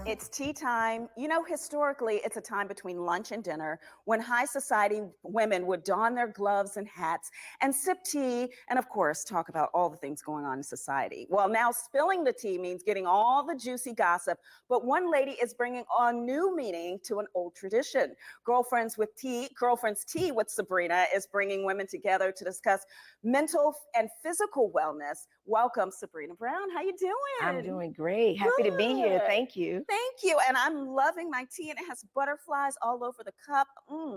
It's tea time. You know, historically, it's a time between lunch and dinner when high society women would don their gloves and hats and sip tea and, of course, talk about all the things going on in society. Well, now spilling the tea means getting all the juicy gossip, but one lady is bringing a new meaning to an old tradition. Girlfriends Tea with Sebrina is bringing women together to discuss mental and physical wellness. Welcome, Sebrina Brown. How you doing? I'm doing great. Happy to be here. Thank you. Thank you. And I'm loving my tea, and it has butterflies all over the cup.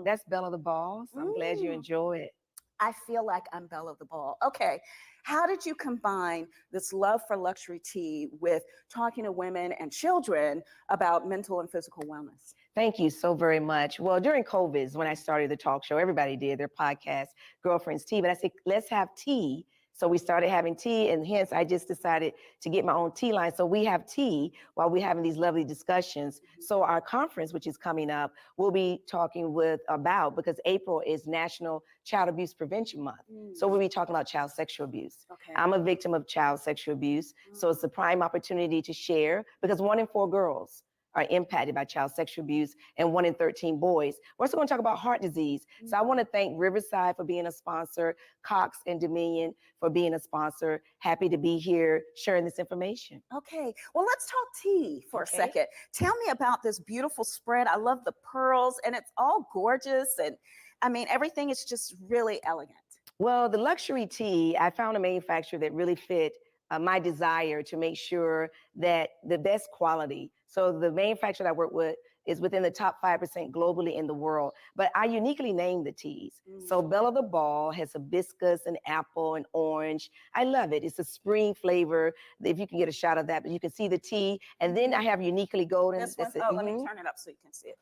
That's Bella the Ball. So I'm glad you enjoy it. I feel like I'm Bella the Ball. Okay. How did you combine this love for luxury tea with talking to women and children about mental and physical wellness? Thank you so very much. Well, during COVID is when I started the talk show. Everybody did their podcast, Girlfriends Tea. But I said, let's have tea. So we started having tea, and hence I just decided to get my own tea line. So we have tea while we're having these lovely discussions. So our conference, which is coming up, we'll be talking because April is National Child Abuse Prevention Month. So we'll be talking about child sexual abuse. Okay. I'm a victim of child sexual abuse. So it's a prime opportunity to share, because 1 in 4 girls are impacted by child sexual abuse, and 1 in 13 boys. We're also going to talk about heart disease. So I want to thank Riverside for being a sponsor, Cox and Dominion for being a sponsor. Happy to be here sharing this information. Okay, well, let's talk tea for a second. Tell me about this beautiful spread. I love the pearls, and it's all gorgeous. And I mean, everything is just really elegant. Well, the luxury tea, I found a manufacturer that really fit my desire to make sure that the best quality. So the manufacturer that I work with is within the top 5% globally in the world, but I uniquely named the teas. So Bella the Ball has hibiscus and apple and orange. I love it. It's a spring flavor. If you can get a shot of that, but you can see the tea. And then I have uniquely golden. This one, let me turn it up so you can see it.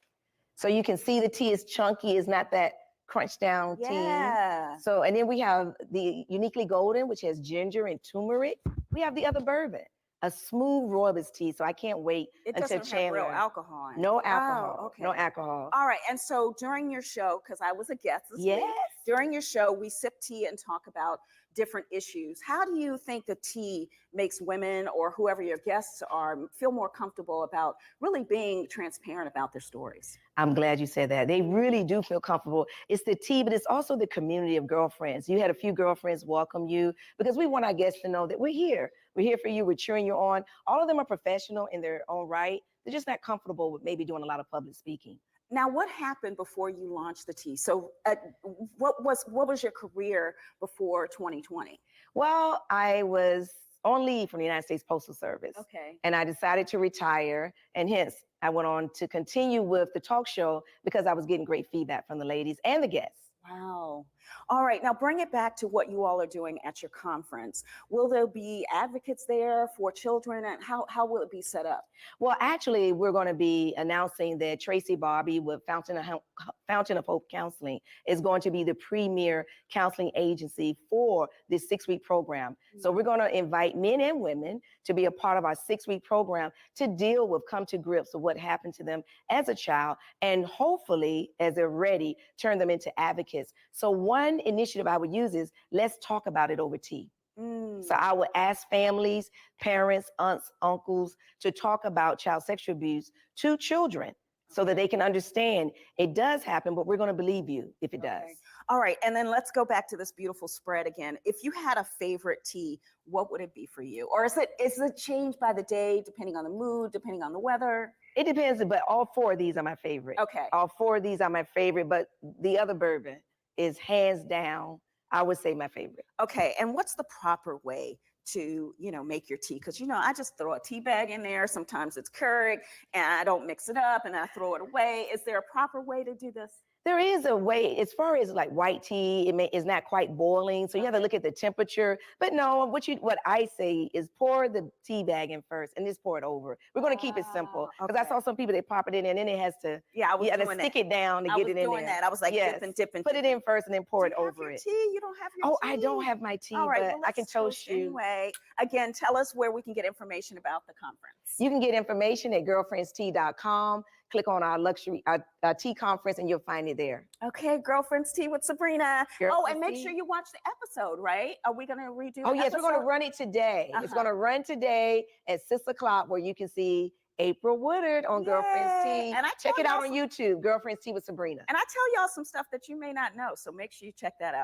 So you can see the tea is chunky. It's not that crunch down tea. So, and then we have the uniquely golden, which has ginger and turmeric. We have the other bourbon, a smooth rooibos tea. So I can't wait until doesn't have real alcohol in it. No alcohol. Okay. No alcohol. All right. And so during your show, because I was a guest this week, during your show, we sip tea and talk about different issues. How do you think the tea makes women, or whoever your guests are, feel more comfortable about really being transparent about their stories? I'm glad you said that. They really do feel comfortable. It's the tea, but it's also the community of girlfriends. You had a few girlfriends welcome you, because we want our guests to know that we're here. We're here for you. We're cheering you on. All of them are professional in their own right. They're just not comfortable with maybe doing a lot of public speaking. Now, what happened before you launched the tea? So what was your career before 2020? Well, I was on leave from the United States Postal Service. Okay. And I decided to retire, and hence I went on to continue with the talk show because I was getting great feedback from the ladies and the guests. Wow. All right. Now bring it back to what you all are doing at your conference. Will there be advocates there for children, and how will it be set up? Well, actually, we're going to be announcing that Tracy Barbie with Fountain of Hope Counseling is going to be the premier counseling agency for this 6-week program. So we're going to invite men and women to be a part of our 6-week program to deal with, come to grips with what happened to them as a child, and hopefully, as they're ready, turn them into advocates. So one initiative I would use is, let's talk about it over tea. So I would ask families, parents, aunts, uncles to talk about child sexual abuse to children so that they can understand it does happen, but we're going to believe you if it does. All right. And then let's go back to this beautiful spread again. If you had a favorite tea, what would it be for you? Or is it changed by the day, depending on the mood, depending on the weather? It depends, but all 4 of these are my favorite. Okay. All 4 of these are my favorite, but the other bourbon is hands down, I would say, my favorite. Okay. And what's the proper way to, make your tea? Because, I just throw a tea bag in there. Sometimes it's Keurig and I don't mix it up and I throw it away. Is there a proper way to do this? There is a way, as far as like white tea, it's not quite boiling, so you have to look at the temperature. But no, what I say is pour the tea bag in first and just pour it over. We're going to keep it simple, because I saw some people, they pop it in and then it has to, you have to stick it down to get it in there. I was doing that. I was like, dipping. Put it in first and then pour it over it. Tea? You don't have your tea? Oh, I don't have my tea, all right, but I can toast you. Anyway, again, tell us where we can get information about the conference. You can get information at girlfriendstea.com. Click on our tea conference and you'll find it there. Okay, Girlfriends Tea with Sebrina. And make tea. sure you watch the episode, right? Are we going to redo the yes, episode? we're going to run it today. It's going to run today at 6 o'clock, where you can see April Woodard on Girlfriends Yay. Tea. And I Check tell it out y'all on YouTube, Girlfriends Tea with Sabrina. And I tell y'all some stuff that you may not know, so make sure you check that out.